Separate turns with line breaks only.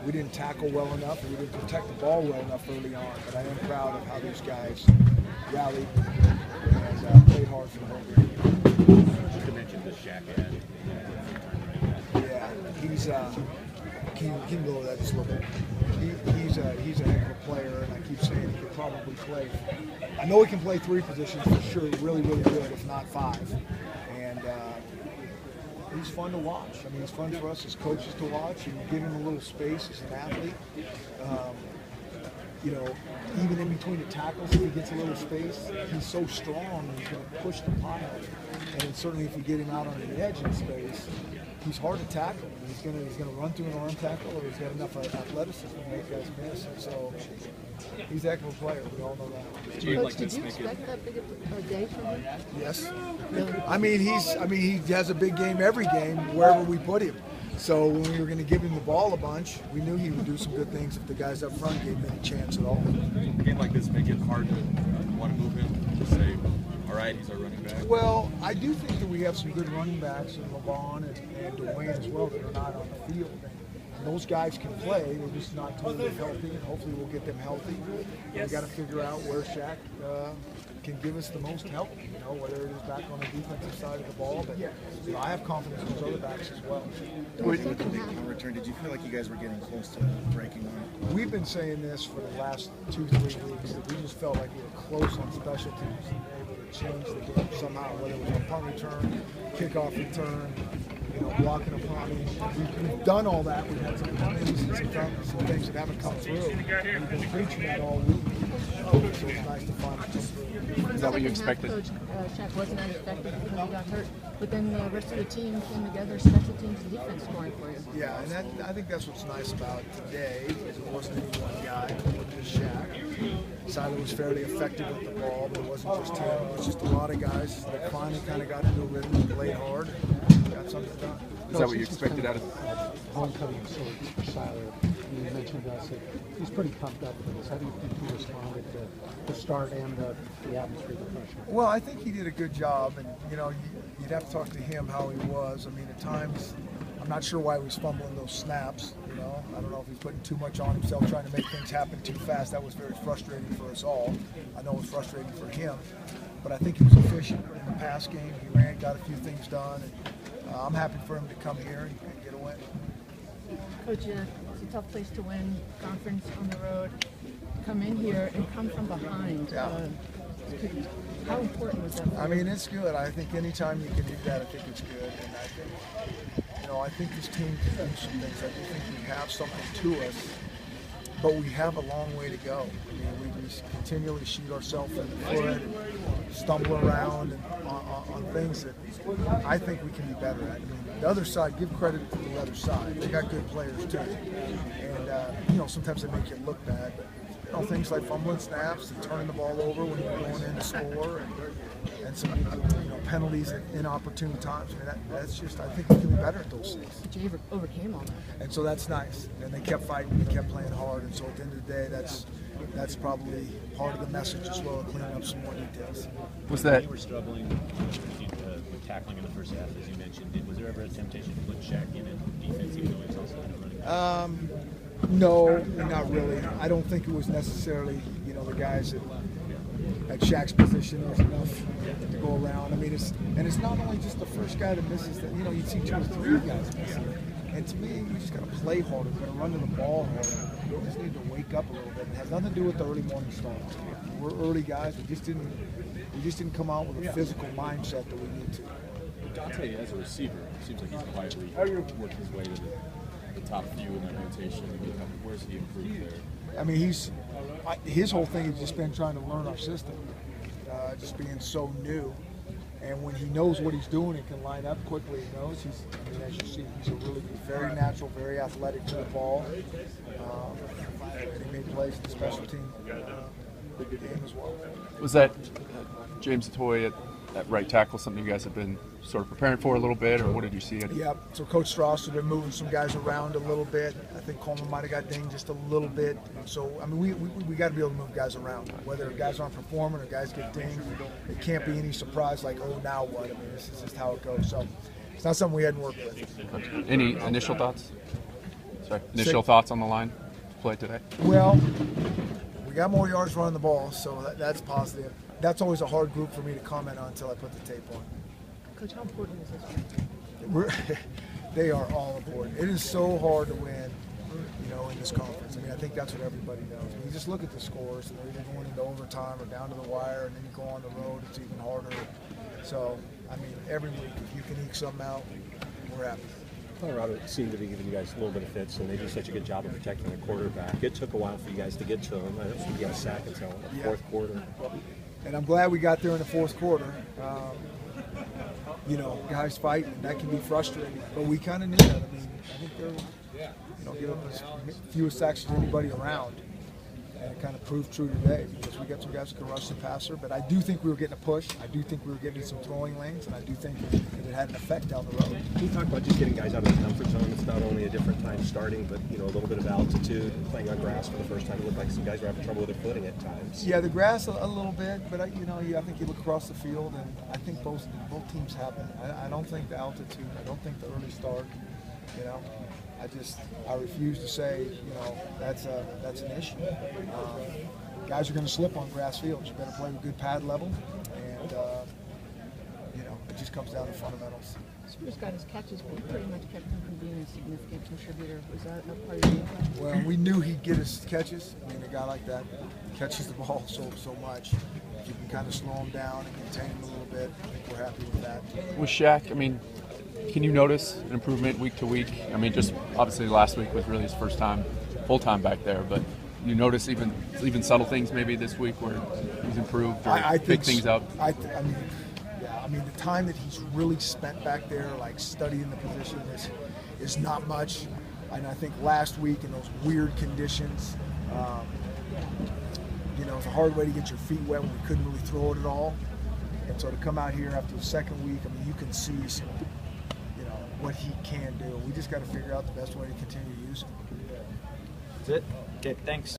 we didn't tackle well enough, and we didn't protect the ball well enough early on. But I am proud of how these guys rallied and played hard for the whole game.
You mentioned the Shaq ad.
Yeah, he's can go over that just a little bit. He's a heck of a player, and I keep saying he could probably play. I know he can play 3 positions for sure, really, really good, if not 5. And he's fun to watch. I mean, he's fun for us as coaches to watch, and give him a little space as an athlete. You know, even in between the tackles, if he gets a little space, he's so strong, he's going to push the pile. And certainly if you get him out on the edge in space, he's hard to tackle. He's going to run through an arm tackle, or he's got enough athleticism to make guys miss. And so he's a heck of a player. We all know that.
Coach, did you expect that big a day from him?
Yes.
Really?
I mean, he has a big game every game wherever we put him. So when we were going to give him the ball a bunch, we knew he would do some good things if the guys up front gave him any chance at all.
A game like this make it hard to want to move him, to say, all right, he's our running back?
Well, I do think that we have some good running backs in LeVon and Dwayne as well that are not on the field. And those guys can play, they're just not totally healthy, and hopefully we'll get them healthy. We got to figure out where Shaq can give us the most help, you know, whether it is back on the defensive side of the ball. But you know, I have confidence in those other backs as well.
With the big return, did you feel like you guys were getting close to breaking on?
We've been saying this for the last 2-3 weeks, that we just felt like we were close on special teams and able to change the game somehow, whether it was a punt return, kickoff return, you know, blocking a punt. We've done all that. We've had some punts and some things that haven't come through. We've been preaching that all week. So it's nice to finally come through.
Is that what you expected? Coach Shaq wasn't as effective because he got hurt, but then the rest of the team came together, special teams and defense scoring for you.
Yeah, and I think that's what's nice about today, is it wasn't any one guy, it wasn't just Shaq. Siler was fairly effective with the ball, but it wasn't just him. It was just a lot of guys that finally kind of got into a rhythm and played hard and got something done.
Is that what you expected out of
homecoming sorts for Siler? You mentioned to us that he's pretty pumped up for this. How do you think he responded to the start and the atmosphere of the freshman?
Well, I think he did a good job, and you know, you'd have to talk to him how he was. I mean, at times, I'm not sure why he was fumbling those snaps. You know, I don't know if he's putting too much on himself, trying to make things happen too fast. That was very frustrating for us all. I know it was frustrating for him, but I think he was efficient in the pass game. He ran, got a few things done, and I'm happy for him to come here and get a win.
Coach, it's a tough place to win, conference on the road, come in here and come from behind.
Yeah.
How important was that?
I mean, it's good. I think anytime you can do that, I think it's good. And I think, you know, I think this team can do some things. I do think we have something to us, but we have a long way to go. I mean, we just continually shoot ourselves in the foot, stumble around and on things that I think we can be better at. I mean, the other side, give credit to the other side. They got good players too, and you know, sometimes they make you look bad. But you know, things like fumbling snaps and turning the ball over when you're going in to score, and some penalties at inopportune times. I mean, that's just, I think we can be better at those things.
But you overcame all that.
And so that's nice. And they kept fighting, they kept playing hard, and so at the end of the day, that's probably part of the message as well, cleaning up some more details.
Was that?
You were struggling with tackling in the first half, as you mentioned. Was there ever a temptation to put Shaq in defense, even though he was also kind of running back?
No, not really. I don't think it was necessarily, you know, the guys at Shaq's position was enough to go around. I mean, it's not only just the first guy that misses that, you know, you'd see 2 or 3 guys missing. And to me, we just got to play harder. We got to run to the ball harder. We just need to wake up a little bit. It has nothing to do with the early morning start. We're early guys. We just didn't come out with a physical mindset that we need to.
Dante, as a receiver, seems like he's quietly worked his way to the top few in that rotation. Where's he improved there?
I mean, his whole thing has just been trying to learn our system, just being so new. And when he knows what he's doing and can line up quickly, he knows I mean, as you see, he's a really very natural, very athletic to the ball. And he made plays in the special team game as well.
Was that James Atoy at right tackle something you guys have been sort of preparing for a little bit, or what did you see?
Yeah, so Coach Strauss has been moving some guys around a little bit. I think Coleman might have got dinged just a little bit. So, I mean, we got to be able to move guys around. Whether guys aren't performing or guys get dinged, it can't be any surprise like, oh, now what? I mean, this is just how it goes. So, it's not something we hadn't worked with.
Any initial thoughts? Sorry. Initial thoughts on the line play today?
Well, we got more yards running the ball, so that's positive. That's always a hard group for me to comment on until I put the tape on.
Coach, how important is this?
They are all important. It is so hard to win, in this conference. I mean, I think that's what everybody knows. I mean, you just look at the scores, and they're either going into overtime or down to the wire, and then you go on the road, it's even harder. So, I mean, every week, if you can eke something out, we're happy.
Colorado seemed to be giving you guys a little bit of fits, and they do such a good job of protecting the quarterback. It took a while for you guys to get to him. I don't think you got a sack until the fourth quarter.
And I'm glad we got there in the fourth quarter. Guys fight, and that can be frustrating. But we kind of knew that. I mean, I think they're, give up as few sacks as anybody around. And it kind of proved true today because we got some guys who can rush the passer. But I do think we were getting a push. I do think we were getting some throwing lanes, and I do think it had an effect down the road.
Can you talk about just getting guys out of the comfort zone? It's not only a different time starting, but a little bit of altitude, playing on grass for the first time. It looked like some guys were having trouble with their footing at times.
Yeah, the grass a little bit, but I think you look across the field, and I think both teams have it. I don't think the altitude. I don't think the early start. I refuse to say, that's an issue. Guys are going to slip on grass fields. You better play with good pad level, and it just comes down to fundamentals.
Spruce got his catches, but he pretty much kept him from being a significant contributor. Was that a part of the game plan?
Well, we knew he'd get his catches. I mean, a guy like that catches the ball so much. If you can kind of slow him down and contain him a little bit, I think we're happy with that.
With Shaq, I mean, can you notice an improvement week to week? I mean, just obviously last week was really his first time, full time back there, but you notice even subtle things maybe this week where he's improved or pick things up?
I mean, the time that he's really spent back there, like studying the position, is not much. And I think last week in those weird conditions, it was a hard way to get your feet wet when we couldn't really throw it at all. And so to come out here after the second week, I mean, you can see some, what he can do. We just got to figure out the best way to continue to use him.
That's it. Okay, thanks.